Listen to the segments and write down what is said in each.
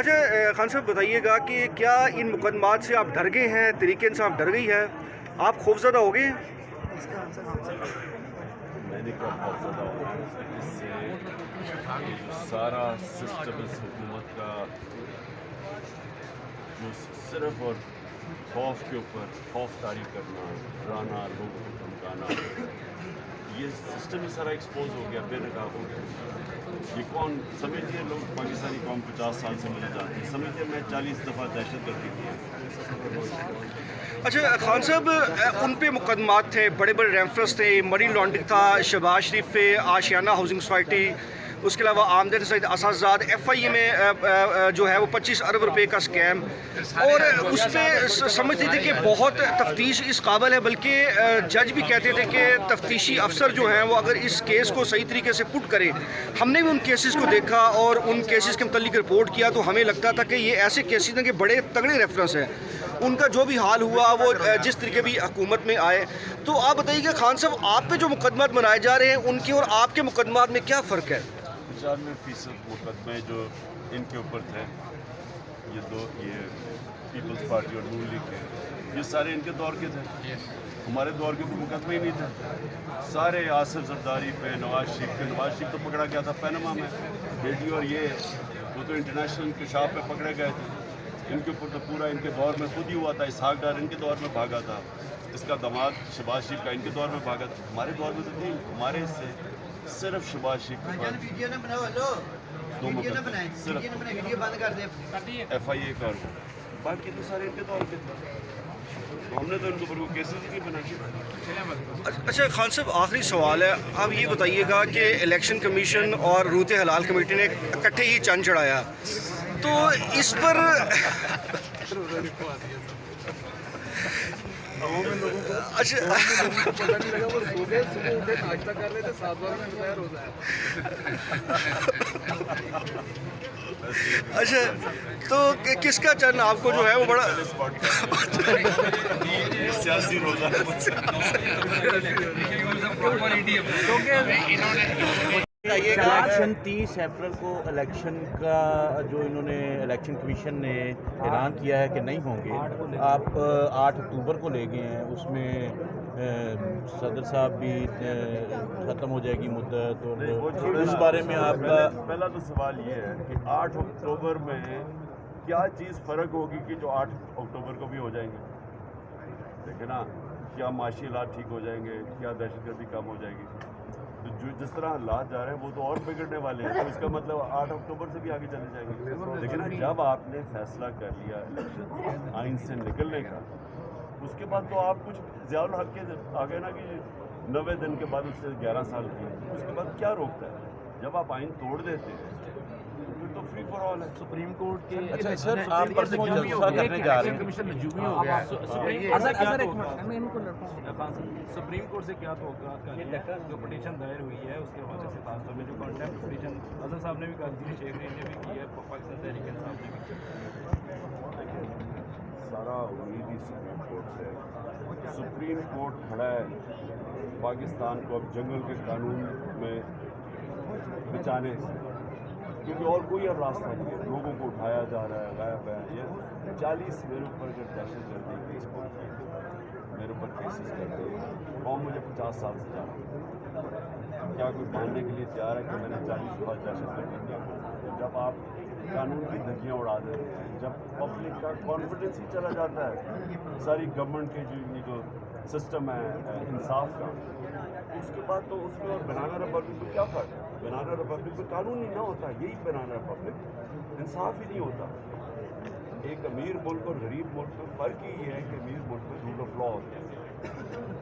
अच्छा खान साहब बताइएगा कि क्या इन मुकदमात से आप डर गए हैं, तरीके इंसाफ डर गई है, आप खौफजदा हो गए हैं? मैंने क्या खौफजदा होना इससे ये जो सारा सिस्टम इस हुकूमत का जो सिर्फ और खौफ के ऊपर खौफ तारी करना, डराना, लोगों को धमकाना, ये सिस्टम ही सारा एक्सपोज हो गया, बेनकाब हो गया। ये कौन समझिए, लोग पाकिस्तानी कौम 50 साल से मिल जाते हैं, समझिए मैं 40 दफ़ा दहशत गर्दी की है। अच्छा खान साहब उन पे मुकदमात थे, बड़े बड़े रेफरेंस थे, मनी लॉन्ड्रिंग था, शहबाज शरीफ पे, आशियाना हाउसिंग सोसाइटी, उसके अलावा आमदन सईद असाजाद FIA में जो है वो 25 अरब रुपए का स्कैम, और उस पर समझते थे कि बहुत तफ्तीश इस काबिल है, बल्कि जज भी कहते थे कि तफ्तीशी अफसर जो हैं वो अगर इस केस को सही तरीके से पुट करें। हमने भी उन केसेस को देखा और उन केसेस के मतलब रिपोर्ट किया, तो हमें लगता था कि ये ऐसे केसेस हैं कि बड़े तगड़े रेफरेंस हैं। उनका जो भी हाल हुआ वो जिस तरीके भी हुकूमत में आए, तो आप बताइएगा खान साहब आप पे जो मुकदमात बनाए जा रहे हैं उनके और आपके मुकदमात में क्या फ़र्क है? 95% मुकदमे जो इनके ऊपर थे, ये पीपल्स पार्टी और नून लीग के, ये सारे इनके दौर के थे। हमारे दौर के कोई मुकदमे ही नहीं थे। सारे आसिफ जरदारी पे, नवाज शरीफ तो पकड़ा गया था पनामा में, बेटी, और ये वो तो इंटरनेशनल इंकशाफ पे पकड़े गए थे। इनके ऊपर तो पूरा इनके दौर में खुद ही हुआ था। इसहाक डार इनके दौर में भागा था, इसका दामाद शहबाज शरीफ का इनके दौर में भागा था। हमारे दौर में तो नहीं, हमारे से सिर्फ शहबाज शरीफ के बाद दो मुकदमे सिर्फ FIA का, बाकी तो सारे इनके दौर के थे। तो हमने तो इनके ऊपर कोई केसेस ही नहीं बनाए। अच्छा खान साहब आखिरी सवाल है, आप ये बताइएगा कि इलेक्शन कमीशन और रूते हलाल कमेटी ने इकट्ठे ही चंद चढ़ाया, तो इस पर अच्छा तो किसका चरण आपको जो है वो बड़ा सियासी रोजा इलेक्शन 30 अप्रैल को इलेक्शन का जो इन्होंने इलेक्शन कमीशन ने ऐलान किया है कि नहीं होंगे, आप 8 अक्टूबर को ले गए हैं, उसमें सदर साहब भी ख़त्म हो जाएगी मुद्दत, और उस बारे में आपका पहला तो सवाल ये है कि 8 अक्टूबर में क्या चीज़ फ़र्क होगी कि जो 8 अक्टूबर को भी हो जाएंगे? देखिए ना, क्या माशी हालात ठीक हो जाएंगे, क्या दहशतगर्दी कम हो जाएगी? तो जो जिस तरह हालात जा रहे हैं वो तो और बिगड़ने वाले हैं, तो इसका मतलब 8 अक्टूबर से भी आगे चले जाएंगे। लेकिन जब आपने फैसला कर लिया इलेक्शन आइन से निकलने का, उसके बाद तो आप कुछ ज़ियाउल हक के आ गए ना कि 90 दिन के बाद उससे 11 साल की, उसके बाद क्या रोकता है? जब आप आइन तोड़ देते हैं फिर तो फ्री फॉर ऑल है। सुप्रीम कोर्ट के अच्छा सर आप पर जलसा करने जा रहे हैं, कमीशन नजूमी हो गया है। सुप्रीम कोर्ट से क्या होगा, जो पिटीशन दायर हुई है उसके हवाले से खासतौर में जो कॉन्टेम्प्ट पिटीशन अजहर साहब ने भी कहा, शेख रेज ने भी की है, पाकिस्तान तहरीक इंसाफ ने भी की है। सारा उम्मीद ही सुप्रीम कोर्ट से। सुप्रीम कोर्ट खड़ा है पाकिस्तान को अब जंगल के कानून में बचाने से, क्योंकि और कोई अब रास्ता नहीं है। लोगों को उठाया जा रहा है, गायब है। ये 40 मेरे ऊपर अगर दहशत गर्दी केस पहुँचे, मेरे ऊपर केसेस करते हैं, कौन मुझे 50 साल से जाना, क्या कोई मानने के लिए तैयार है कि मैंने 40 बार दहशत गर्दी किया? जब आप कानून की धज्जियाँ उड़ा देते हैं, जब पब्लिक का कॉन्फिडेंस ही चला जाता है सारी गवर्नमेंट के जो ये जो सिस्टम है इंसाफ का, उसके बाद तो उसमें और बनाना रिपब्लिक में क्या फ़र्क है? बनाना रिपब्लिक में कानून ही ना होता, यही बनाना रिपब्लिक, इंसाफ ही नहीं होता। एक अमीर मुल्क और गरीब मुल्क में फ़र्क ही ये है कि अमीर मुल्क में रूल ऑफ लॉ होता है।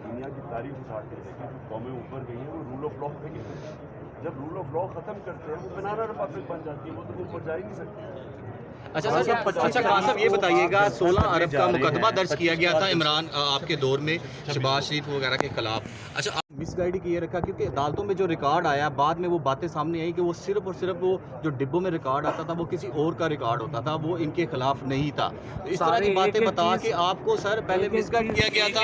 दुनिया की तारीफ उठा के देखिए, जो कौमें ऊपर गई हैं वो रूल ऑफ लॉ पे गई हैं। जब रूल ऑफ लॉ ख़त्म करते हैं वो बनाना रिपब्लिक बन जाती है, वो तो ऊपर जा ही नहीं सकती। अच्छा खान साहब ये बताइएगा, 16 अरब का मुकदमा दर्ज किया गया था इमरान आपके दौर में शहबाज शरीफ वगैरह के खिलाफ। अच्छा आप मिसगाइड किए रखा, क्योंकि अदालतों में जो रिकॉर्ड आया बाद में वो बातें सामने आई कि वो सिर्फ और सिर्फ वो जो डिब्बों में रिकॉर्ड आता था वो किसी और का रिकॉर्ड होता था, वो इनके खिलाफ नहीं था। तो इस तरह की बातें बता के आपको सर पहले मिसगाइड किया गया था।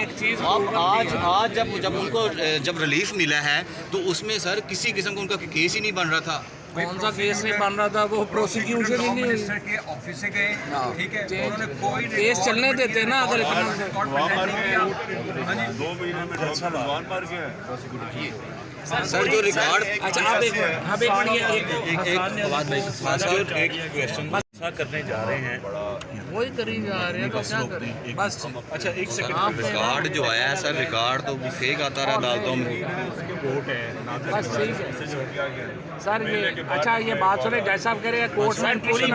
आप आज जब उनको जब रिलीफ मिला है तो उसमें सर किसी किस्म का उनका केस ही नहीं बन रहा था। कौन सा केस नहीं बन रहा था, वो प्रोसिक्यूशन ही नहीं हुई। के ऑफिस से गए, ठीक है, उन्होंने कोई केस चलने देते ना अगर इतना। जवान मार गया 2 महीने में डॉक्टर जवान मार गया। सर जो रिकॉर्ड अच्छा आप एक मिनट ये एक आवाज नहीं एक क्वेश्चन करने जा रहे हैं, वही करी जा रहे हैं तो क्या करें बस। अच्छा एक सेकंड, रिकॉर्ड जो आया है सर, रिकॉर्ड तो फेक आता रहा अदालतों में। कोर्ट है बस ठीक है सर। ये अच्छा ये बात सुने, जैसा आप कह रहे हैं कोर्ट में पूरी